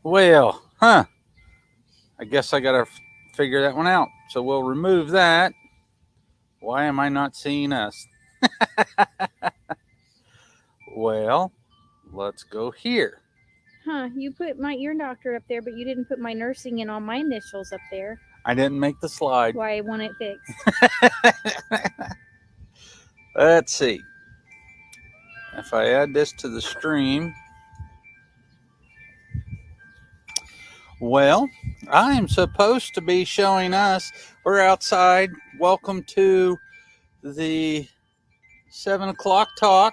Well, I guess I gotta figure that one out. So we'll remove that. Why am I not seeing us? Well, let's go here. Huh, you put my ear doctor up there, but you didn't put my nursing and all my initials up there. I didn't make the slide. Why I want it fixed. Let's see. If I add this to the stream, well, I am supposed to be showing us. We're outside. Welcome to the 7 o'clock talk.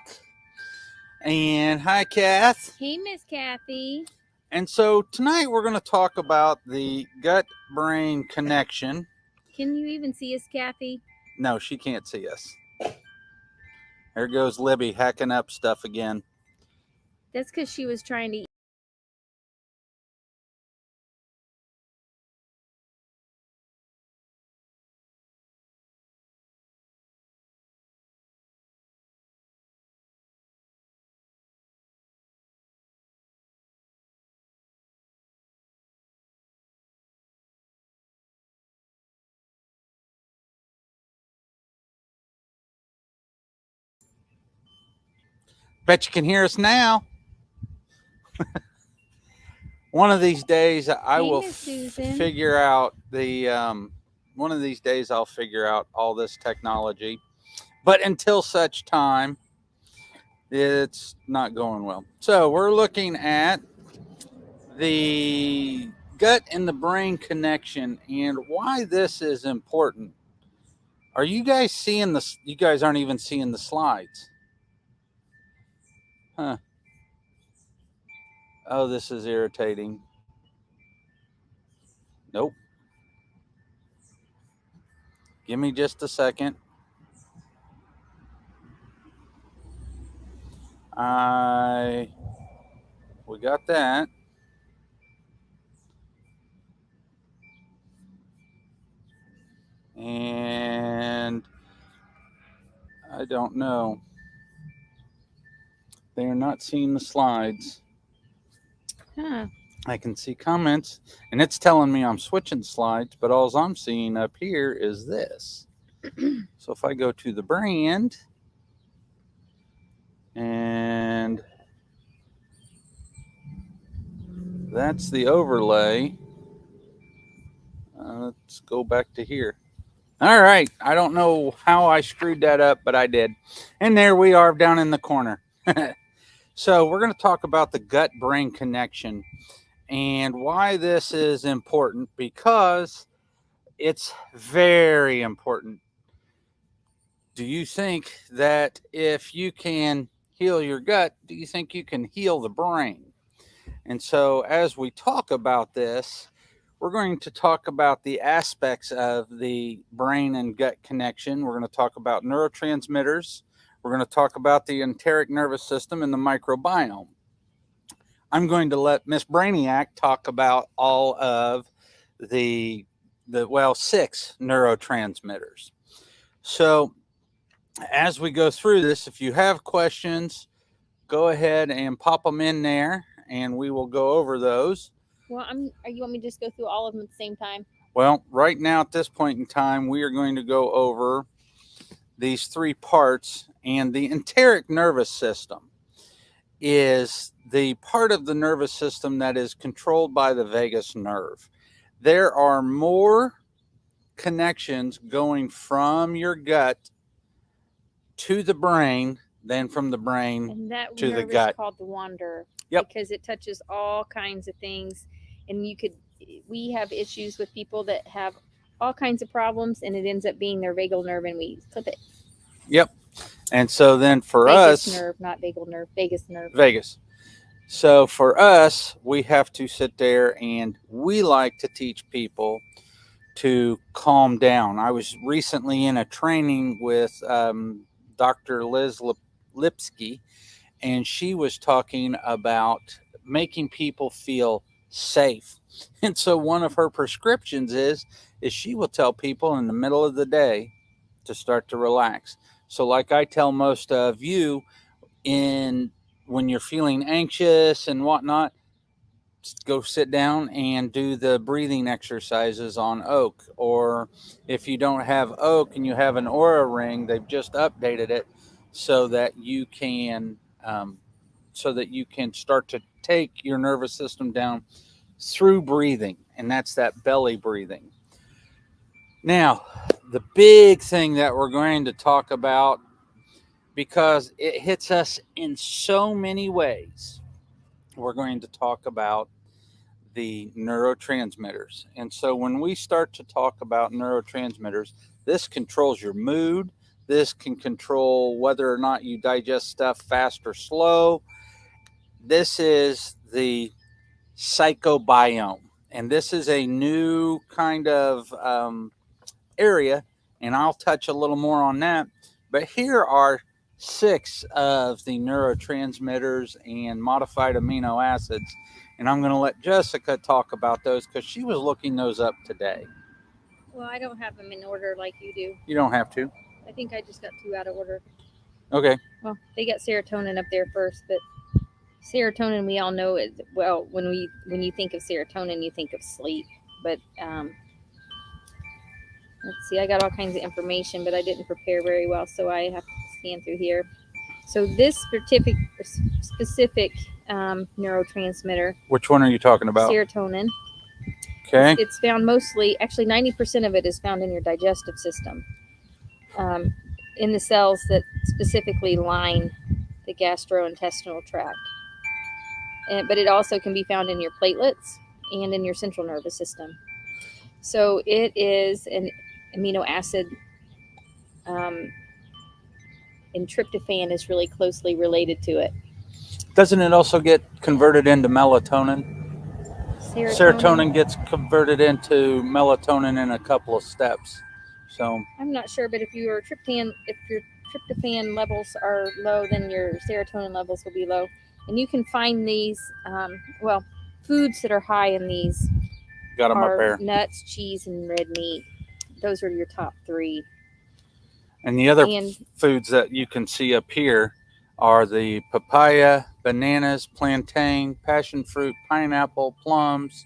And hi, Kath. Hey, Miss Kathy. And so tonight we're going to talk about the gut brain connection. Can you even see us, Kathy? No, she can't see us. There goes Libby hacking up stuff again. That's because she was trying to. Bet you can hear us now. One of these days I Hey, will Miss Susan. figure out the one of these days I'll figure out all this technology. But until such time, it's not going well. So we're looking at the gut and the brain connection and why this is important. Are you guys seeing this? You guys aren't even seeing the slides. Huh. Oh, this is irritating. Nope. Give me just a second. We got that. And I don't know. They are not seeing the slides. Huh. I can see comments, and it's telling me I'm switching slides, but all I'm seeing up here is this. So if I go to the brand, and that's the overlay. Let's go back to here. All right. I don't know how I screwed that up, but I did. And there we are down in the corner. So we're going to talk about the gut brain connection and why this is important, because it's very important. Do you think that if you can heal your gut, do you think you can heal the brain? And so as we talk about this, we're going to talk about the aspects of the brain and gut connection. We're going to talk about neurotransmitters. We're going to talk about the enteric nervous system and the microbiome. I'm going to let Miss Brainiac talk about all of the 6 neurotransmitters. So as we go through this, if you have questions, go ahead and pop them in there, and we will go over those. Well, you want me to just go through all of them at the same time? Well, right now at this point in time, we are going to go over these 3 parts, and the enteric nervous system is the part of the nervous system that is controlled by the vagus nerve. There are more connections going from your gut to the brain than from the brain And that to the nerve gut. is called the wanderer. Yep. Because it touches all kinds of things, and we have issues with people that have all kinds of problems, and it ends up being their vagal nerve, and we clip it. Yep. And so then for Vagus us, nerve, not vagal nerve, vagus nerve. Vegas. So for us, we have to sit there, and we like to teach people to calm down. I was recently in a training with Dr. Liz Lipsky, and she was talking about making people feel safe. And so one of her prescriptions is she will tell people in the middle of the day to start to relax. So like I tell most of you, in when you're feeling anxious and whatnot, go sit down and do the breathing exercises on oak. Or if you don't have oak and you have an aura ring, they've just updated it so that you can start to take your nervous system down through breathing, and that's that belly breathing. Now, the big thing that we're going to talk about, because it hits us in so many ways, we're going to talk about the neurotransmitters. And so when we start to talk about neurotransmitters, this controls your mood. This can control whether or not you digest stuff fast or slow. This is the psychobiome. And this is a new kind of area, and I'll touch a little more on that. But here are 6 of the neurotransmitters and modified amino acids. And I'm going to let Jessica talk about those because she was looking those up today. Well, I don't have them in order like you do. You don't have to. I think I just got 2 out of order. Okay. Well, they got serotonin up there first, but serotonin, we all know it. Well, when you think of serotonin, you think of sleep. But let's see, I got all kinds of information, but I didn't prepare very well, so I have to scan through here. So this specific neurotransmitter, Which one are you talking about? serotonin, Okay. it's found mostly, actually 90% of it is found in your digestive system, in the cells that specifically line the gastrointestinal tract. But it also can be found in your platelets and in your central nervous system. So it is an amino acid, and tryptophan is really closely related to it. Doesn't it also get converted into melatonin? Serotonin gets converted into melatonin in a couple of steps. So I'm not sure, but if your tryptophan levels are low, then your serotonin levels will be low. And you can find these, foods that are high in these got them up are there. nuts, cheese, and red meat. Those are your top 3. And the other foods that you can see up here are the papaya, bananas, plantain, passion fruit, pineapple, plums,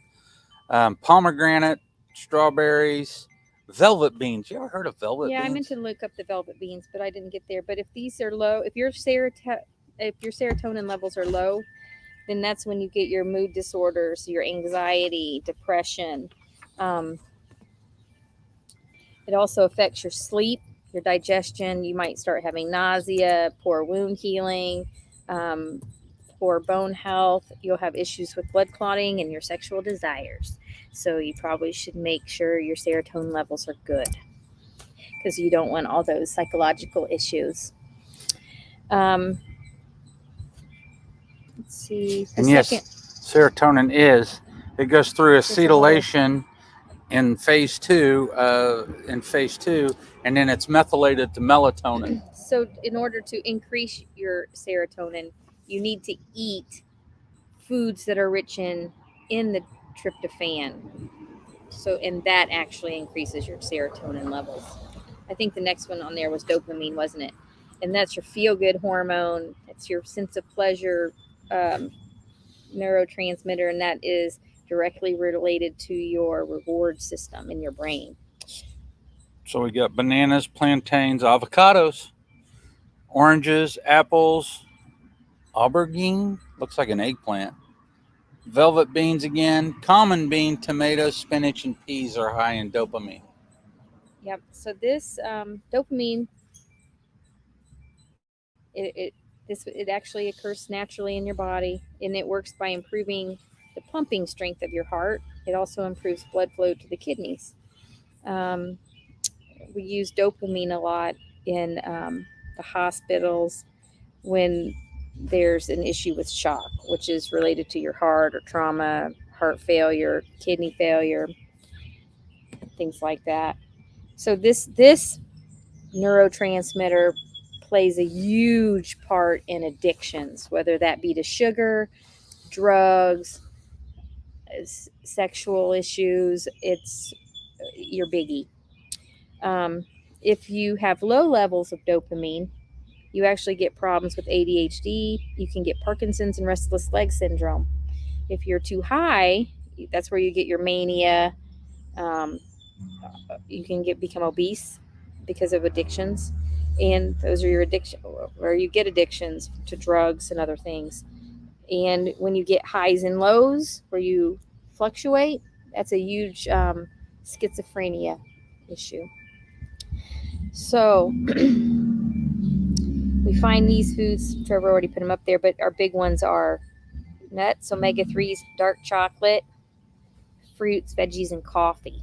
pomegranate, strawberries, velvet beans. You ever heard of velvet beans? Yeah, I meant to look up the velvet beans, but I didn't get there. But if these are low, if your serotonin levels are low, then that's when you get your mood disorders, your anxiety, depression. It also affects your sleep, your digestion. You might start having nausea, poor wound healing, poor bone health. You'll have issues with blood clotting and your sexual desires. So you probably should make sure your serotonin levels are good, because you don't want all those psychological issues. Let's see. Serotonin it goes through acetylation in phase 2, and then it's methylated to melatonin. So in order to increase your serotonin, you need to eat foods that are rich in the tryptophan. So, and that actually increases your serotonin levels. I think the next one on there was dopamine, wasn't it? And that's your feel-good hormone. It's your sense of pleasure neurotransmitter, and that is directly related to your reward system in your brain. So we got bananas, plantains, avocados, oranges, apples, aubergine, looks like an eggplant, velvet beans again, common bean, tomatoes, spinach, and peas are high in dopamine. Yep. So this dopamine, it actually occurs naturally in your body, and it works by improving the pumping strength of your heart. It also improves blood flow to the kidneys. We use dopamine a lot in the hospitals when there's an issue with shock, which is related to your heart or trauma, heart failure, kidney failure, things like that. So this neurotransmitter plays a huge part in addictions, whether that be to sugar, drugs, sexual issues. It's your biggie. If you have low levels of dopamine, you actually get problems with ADHD. You can get Parkinson's and restless leg syndrome. If you're too high, that's where you get your mania. Um, you can become obese because of addictions, and those are your addiction, where you get addictions to drugs and other things. And when you get highs and lows, where you fluctuate, that's a huge schizophrenia issue. So we find these foods. Trevor already put them up there, but our big ones are nuts, omega 3s, dark chocolate, fruits, veggies, and coffee.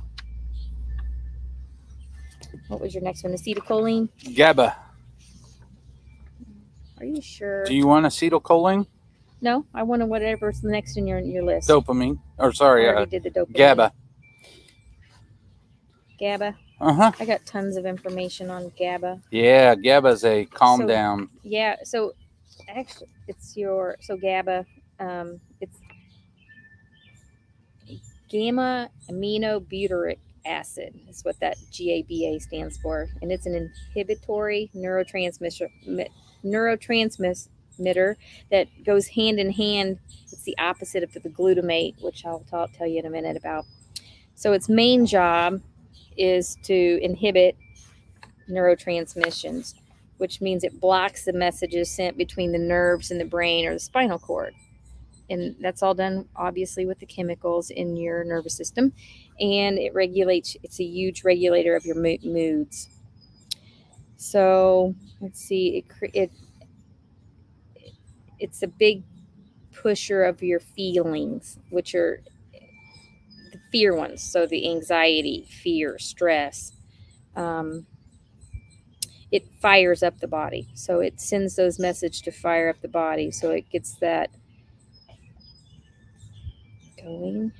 What was your next one? Acetylcholine? GABA. Are you sure? Do you want acetylcholine? No, I want to whatever's next in your list. Dopamine. Or I sorry, already did the dopamine. GABA. GABA. Uh-huh. I got tons of information on GABA. Yeah, GABA's a calm So- down. Yeah, so actually, it's GABA. It's gamma aminobutyric acid is what that GABA stands for, and it's an inhibitory neurotransmitter that goes hand in hand. It's the opposite of the glutamate, which I'll tell you in a minute about. So its main job is to inhibit neurotransmissions, which means it blocks the messages sent between the nerves and the brain or the spinal cord. And that's all done obviously with the chemicals in your nervous system. And it's a huge regulator of your moods. So let's see, it's a big pusher of your feelings, which are the fear ones. So the anxiety, fear, stress. It fires up the body. So it sends those messages to fire up the body. So it gets that going.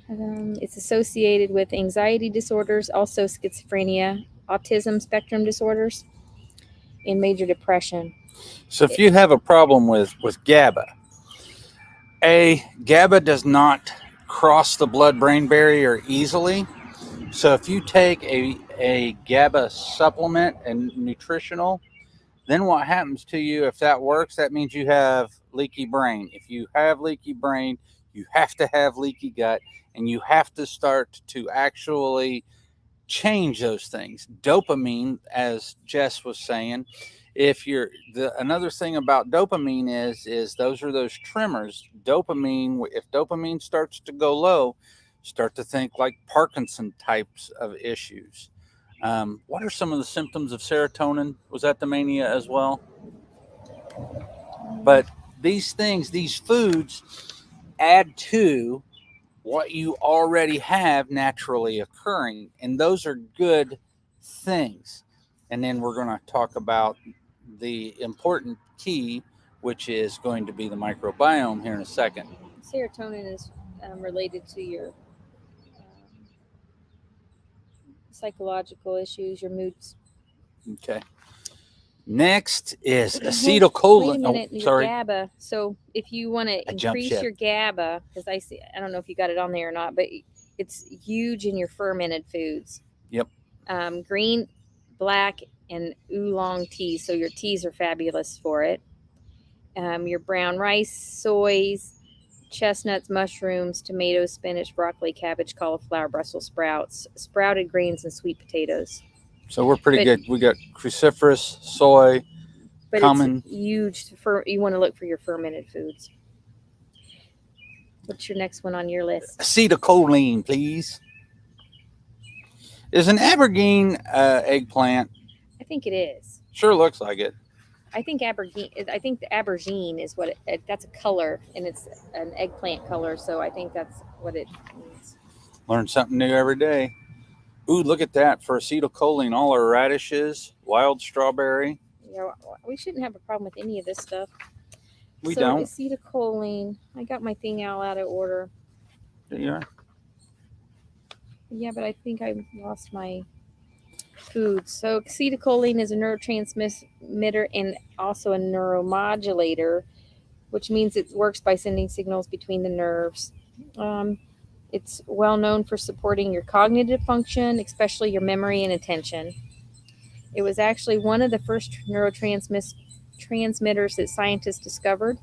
It's associated with anxiety disorders, also schizophrenia, autism spectrum disorders, and major depression. So if you have a problem with GABA, GABA does not cross the blood-brain barrier easily. So if you take a GABA supplement and nutritional, then what happens to you if that works? That means you have leaky brain. If you have leaky brain, you have to have leaky gut, and you have to start to actually change those things. Dopamine, as Jess was saying, another thing about dopamine is those are those tremors. Dopamine, if dopamine starts to go low, start to think like Parkinson types of issues. What are some of the symptoms of serotonin? Was that the mania as well? But these things, these foods, add to what you already have naturally occurring, and those are good things. And then we're going to talk about the important key, which is going to be the microbiome here in a second. Serotonin is related to your psychological issues, your moods. Okay. Next is acetylcholine. Wait a minute, your sorry. GABA. So if you want to increase your GABA, because I don't know if you got it on there or not, but it's huge in your fermented foods. Yep. Green, black, and oolong teas. So your teas are fabulous for it. Your brown rice, soys, chestnuts, mushrooms, tomatoes, spinach, broccoli, cabbage, cauliflower, Brussels sprouts, sprouted greens, and sweet potatoes. So we're pretty good. We got cruciferous, soy, but common. It's huge. You want to look for your fermented foods. What's your next one on your list? Acetylcholine, please. Is an aubergine eggplant? I think it is. Sure looks like it. I think the aubergine is what that's a color, and it's an eggplant color. So I think that's what it means. Learn something new every day. Ooh, look at that for acetylcholine. All our radishes, wild strawberry. Yeah, we shouldn't have a problem with any of this stuff. We don't. Acetylcholine. I got my thing out of order. There you are. Yeah, but I think I lost my food. So acetylcholine is a neurotransmitter and also a neuromodulator, which means it works by sending signals between the nerves. It's well known for supporting your cognitive function, especially your memory and attention. It was actually one of the first neurotransmitters that scientists discovered.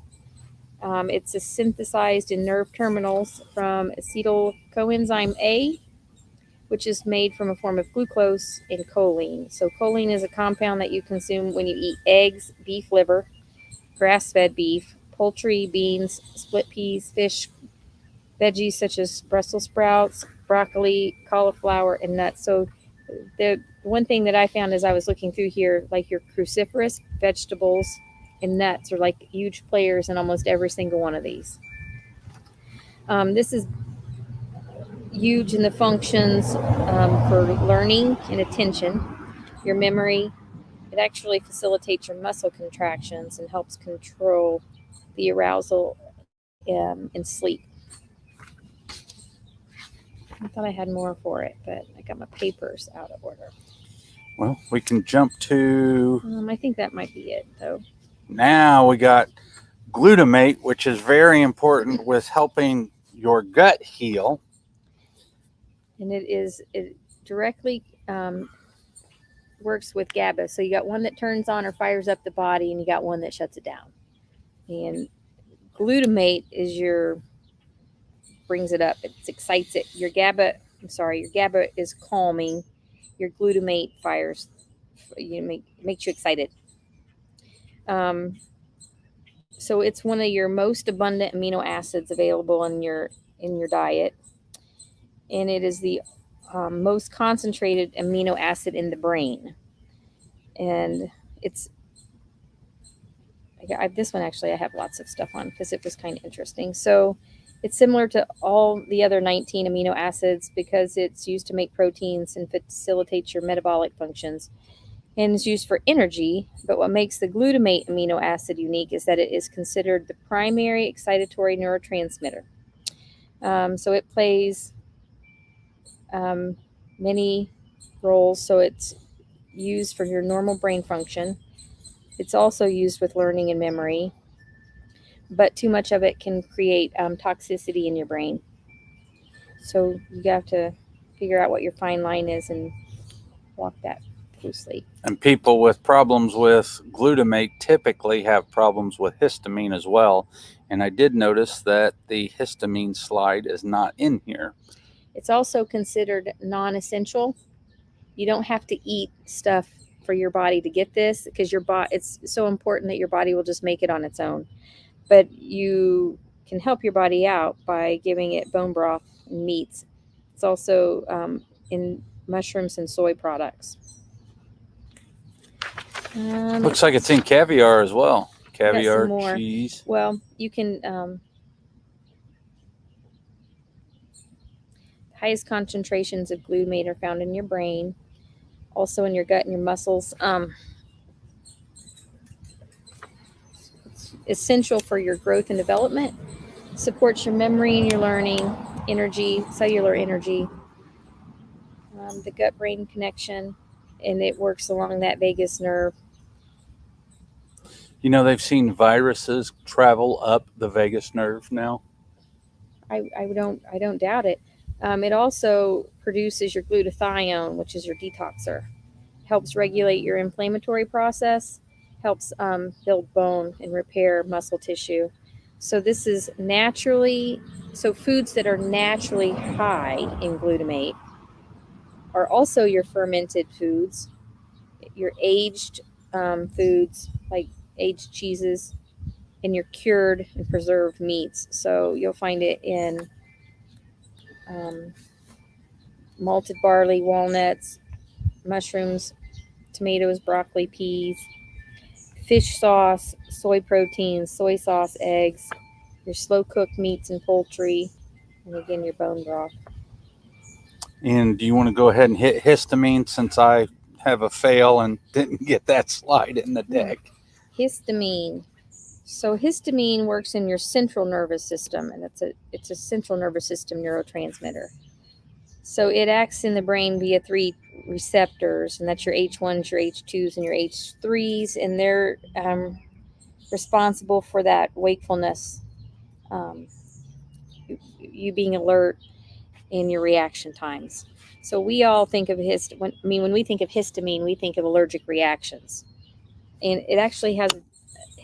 It's synthesized in nerve terminals from acetyl coenzyme A, which is made from a form of glucose and choline. So choline is a compound that you consume when you eat eggs, beef liver, grass-fed beef, poultry, beans, split peas, fish, veggies such as Brussels sprouts, broccoli, cauliflower, and nuts. So the one thing that I found as I was looking through here, like your cruciferous vegetables and nuts are like huge players in almost every single one of these. This is huge in the functions for learning and attention, your memory. It actually facilitates your muscle contractions and helps control the arousal in sleep. I thought I had more for it, but I got my papers out of order. Well, we can jump to, I think that might be it, though. now we got glutamate, which is very important with helping your gut heal. And it directly works with GABA. So you got one that turns on or fires up the body, and you got one that shuts it down. And glutamate is brings it up. It excites it. Your GABA is calming. Your glutamate fires, makes you excited. So it's one of your most abundant amino acids available in your diet, and it is the most concentrated amino acid in the brain. And this one actually I have lots of stuff on because it was kind of interesting. So it's similar to all the other 19 amino acids because it's used to make proteins and facilitates your metabolic functions, and is used for energy. But what makes the glutamate amino acid unique is that it is considered the primary excitatory neurotransmitter. So it plays many roles. So it's used for your normal brain function. It's also used with learning and memory, but too much of it can create toxicity in your brain. So you have to figure out what your fine line is and walk that loosely. And people with problems with glutamate typically have problems with histamine as well. And I did notice that the histamine slide is not in here. It's also considered non-essential. You don't have to eat stuff for your body to get this, because it's so important that your body will just make it on its own. But you can help your body out by giving it bone broth and meats. It's also in mushrooms and soy products. Looks like it's in caviar as well. Caviar, cheese. Well, you can highest concentrations of glutamate are found in your brain, also in your gut and your muscles. It's essential for your growth and development, supports your memory and your learning, energy, cellular energy, the gut-brain connection, and it works along that vagus nerve. You know, they've seen viruses travel up the vagus nerve now. I don't doubt it. It also produces your glutathione, which is your detoxer. Helps regulate your inflammatory process, helps build bone and repair muscle tissue. So this is foods that are naturally high in glutamate are also your fermented foods, your aged foods like aged cheeses, and your cured and preserved meats. So you'll find it in malted barley, walnuts, mushrooms, tomatoes, broccoli, peas, fish sauce, soy proteins, soy sauce, eggs, your slow cooked meats and poultry, and again your bone broth. And do you want to go ahead and hit histamine, since I have a fail and didn't get that slide in the deck? Histamine. So histamine works in your central nervous system, and it's a central nervous system neurotransmitter. So it acts in the brain via 3 receptors, and that's your H1s, your H2s, and your H3s, and they're responsible for that wakefulness, you being alert, and your reaction times. So we all think of when we think of histamine, we think of allergic reactions, and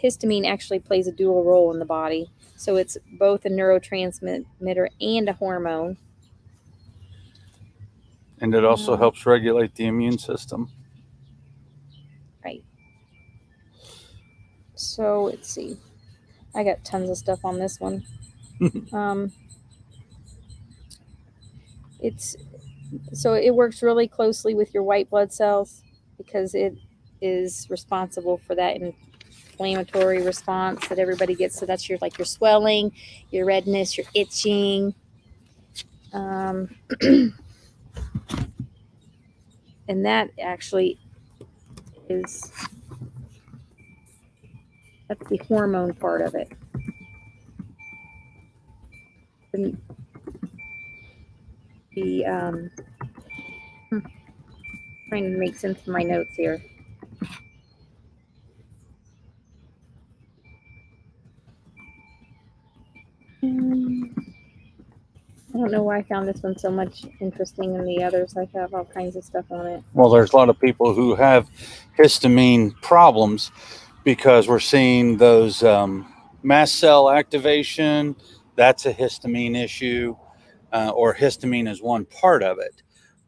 histamine actually plays a dual role in the body. So it's both a neurotransmitter and a hormone. And it also helps regulate the immune system. Right. So let's see. I got tons of stuff on this one. It's so it works really closely with your white blood cells because it is responsible for that inflammatory response that everybody gets. So that's your swelling, your redness, your itching. And that actually is that's the hormone part of it. The trying to make sense of my notes here. I don't know why I found this one so much interesting and the others I have all kinds of stuff on it. Well, there's a lot of people who have histamine problems because we're seeing those mast cell activation. That's a histamine issue, or histamine is one part of it.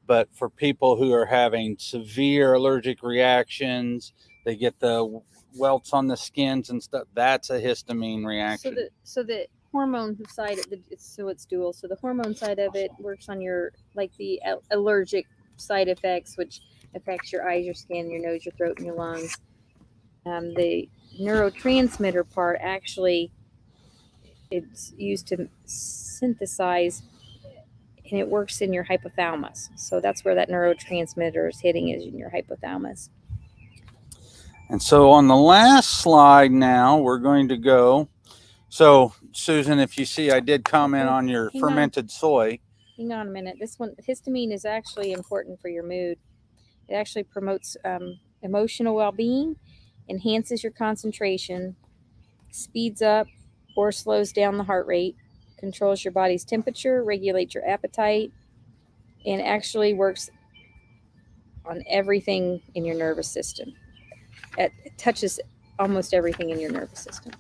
But for people who are having severe allergic reactions, they get the welts on the skins and stuff. That's a histamine reaction. So the hormone side of it's dual. So the hormone side of it works on your the allergic side effects, which affects your eyes, your skin, your nose, your throat, and your lungs. The neurotransmitter part actually it's used to synthesize, and it works in your hypothalamus. So that's where that neurotransmitter is hitting, is in your hypothalamus. And so on the last slide now, we're going to go. So, Susan, if you see, I did comment on your fermented soy. Hang on a minute. This one, histamine, is actually important for your mood. It actually promotes emotional well-being, enhances your concentration, speeds up or slows down the heart rate, controls your body's temperature, regulates your appetite, and actually works on everything in your nervous system. It touches almost everything in your nervous system.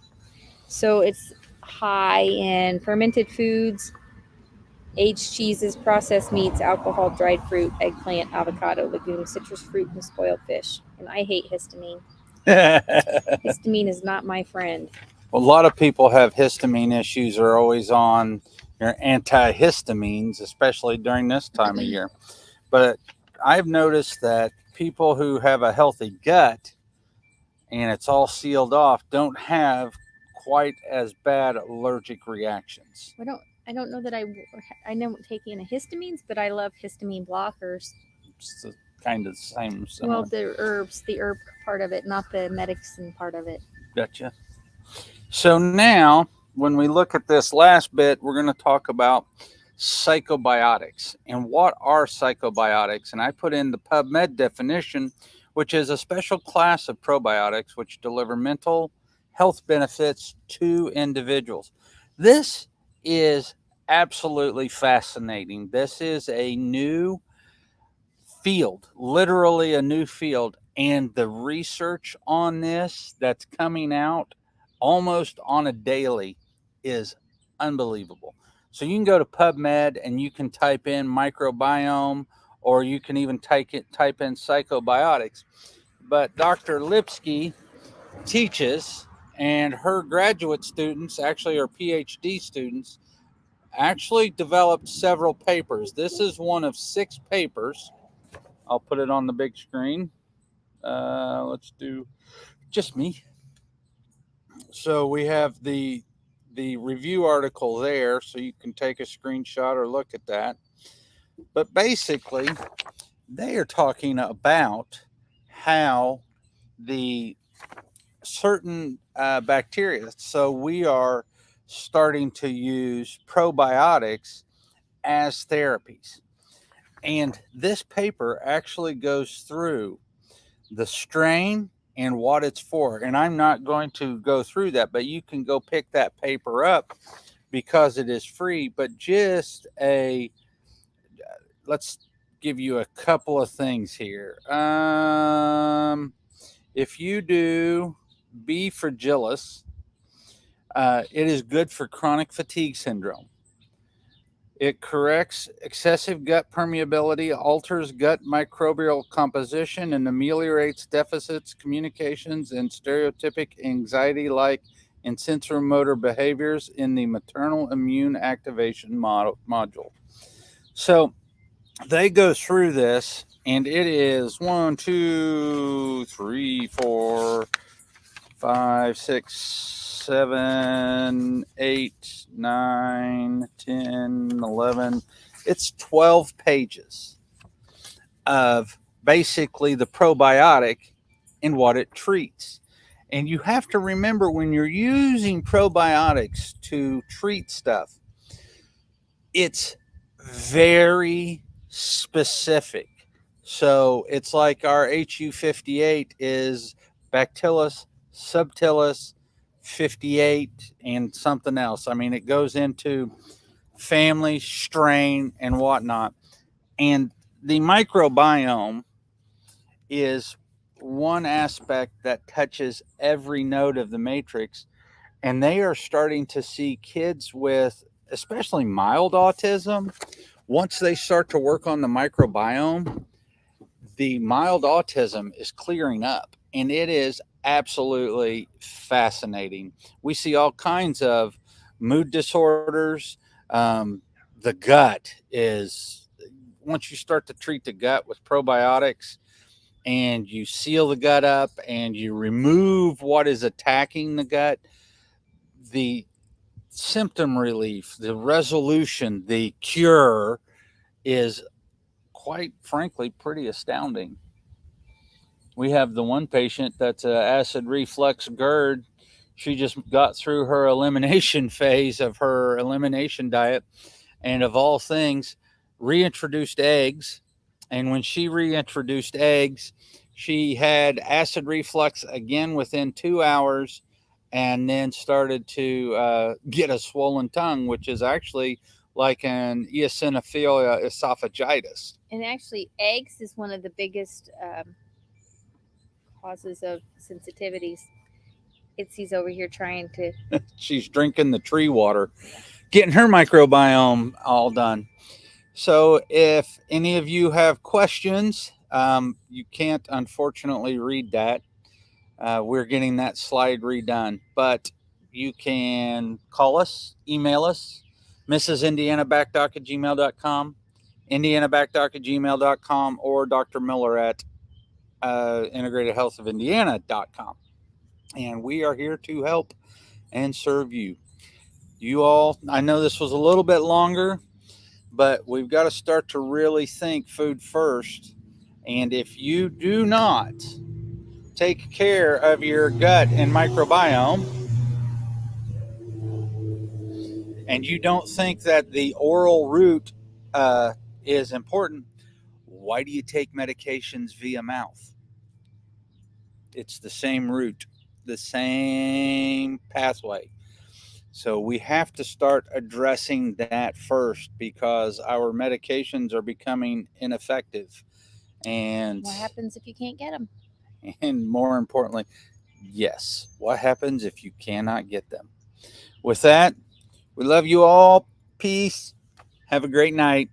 So it's high in fermented foods, aged cheeses, processed meats, alcohol, dried fruit, eggplant, avocado, legumes, citrus fruit, and spoiled fish. And I hate histamine. Histamine is not my friend. Well, a lot of people have histamine issues, are always on your antihistamines, especially during this time of year. But I've noticed that people who have a healthy gut and it's all sealed off don't have quite as bad allergic reactions. I don't know that I know taking histamines, but I love histamine blockers. It's kind of the same. Similar. Well, the herb part of it, not the medicine part of it. Gotcha. So now, when we look at this last bit, we're going to talk about psychobiotics. And what are psychobiotics? And I put in the PubMed definition, which is a special class of probiotics which deliver mental health benefits to individuals. This is absolutely fascinating. This is a new field, literally a new field. And the research on this that's coming out almost on a daily is unbelievable. So you can go to PubMed and you can type in microbiome, or you can even type in psychobiotics. But Dr. Lipsky teaches, and her graduate students, actually her PhD students, actually developed several papers. This is one of 6 papers. I'll put it on the big screen. Let's do just me. So we have the review article there, so you can take a screenshot or look at that. But basically, they are talking about how the certain bacteria. So we are starting to use probiotics as therapies. And this paper actually goes through the strain and what it's for. And I'm not going to go through that, but you can go pick that paper up because it is free. But just let's give you a couple of things here. If you do B. fragilis, It is good for chronic fatigue syndrome. It corrects excessive gut permeability, alters gut microbial composition, and ameliorates deficits, communications, and stereotypic anxiety like and sensory-motor behaviors in the maternal immune activation module. So they go through this, and it is 1, 2, 3, 4, 5, 6, 7, 8, 9, 10, 11. It's 12 pages of basically the probiotic and what it treats. And you have to remember when you're using probiotics to treat stuff, it's very specific. So it's like our HU58 is Bacillus subtilis 58 and something else. I mean, it goes into family, strain, and whatnot. And the microbiome is one aspect that touches every node of the matrix. And they are starting to see kids with, especially mild autism, once they start to work on the microbiome, the mild autism is clearing up, and it is absolutely fascinating. We see all kinds of mood disorders. The gut is, once you start to treat the gut with probiotics and you seal the gut up and you remove what is attacking the gut, the symptom relief, the resolution, the cure is quite frankly pretty astounding. We have the one patient that's a acid reflux GERD. She just got through her elimination phase of her elimination diet, and of all things, reintroduced eggs. And when she reintroduced eggs, she had acid reflux again within 2 hours, and then started to get a swollen tongue, which is actually like an eosinophilia esophagitis. And actually, eggs is one of the biggest causes of sensitivities. Itzy's over here trying to. She's drinking the tree water, getting her microbiome all done. So, if any of you have questions, you can't unfortunately read that. We're getting that slide redone, but you can call us, email us, mrsindianabackdoc@gmail.com, indianabackdoc@gmail.com, or Dr. Miller at integratedhealthofindiana.com. And we are here to help and serve you. You all, I know this was a little bit longer, but we've got to start to really think food first. And if you do not take care of your gut and microbiome, and you don't think that the oral route is important, why do you take medications via mouth? It's the same route, the same pathway. So we have to start addressing that first because our medications are becoming ineffective. And What happens if you can't get them? And more importantly, yes, what happens if you cannot get them? With that, we love you all. Peace. Have a great night.